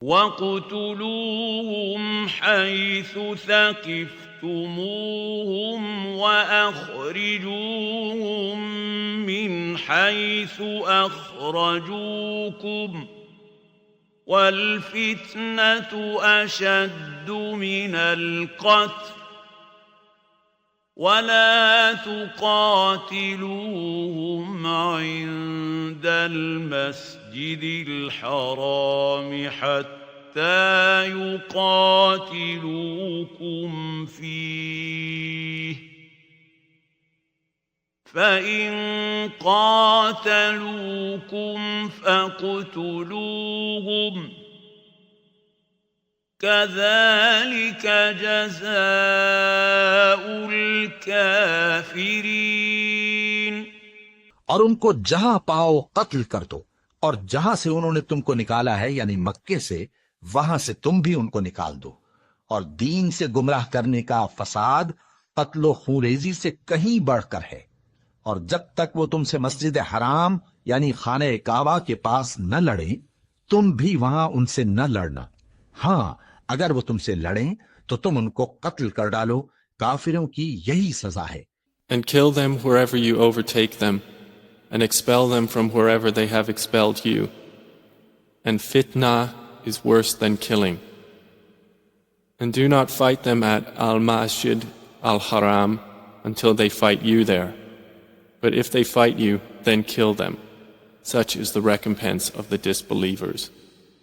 واقتلوهم حيث ثقفتموهم وأخرجوهم من حيث أخرجوكم والفتنة أشد من القتل ولا تقاتلوهم عند المسجد الحرام حتى يقاتلوكم فيه فإن قاتلوكم فاقتلوهم كذلك جزاء الكافرين और उनको जहां पाओ कत्ल कर दो और जहां से उन्होंने तुमको निकाला है यानी मक्के से वहां से तुम भी उनको निकाल दो और दीन से गुमराह करने का फसाद कत्लो खूरेजी से कहीं बढ़कर है और जब तक वो तुमसे मस्जिद हराम यानी खाने काबा के पास न लड़े तुम भी वहां उनसे न लड़ना हाँ अगर वो तुमसे लड़ें तो तुम उनको कत्ल कर डालो काफिरों की यही सजा है And kill them wherever you overtake them, and expel them from wherever they have expelled you. And fitna is worse than killing. And do not fight them at Al-Masjid Al-Haram until they fight you there. But if they fight you, then kill them. Such is the recompense of the disbelievers.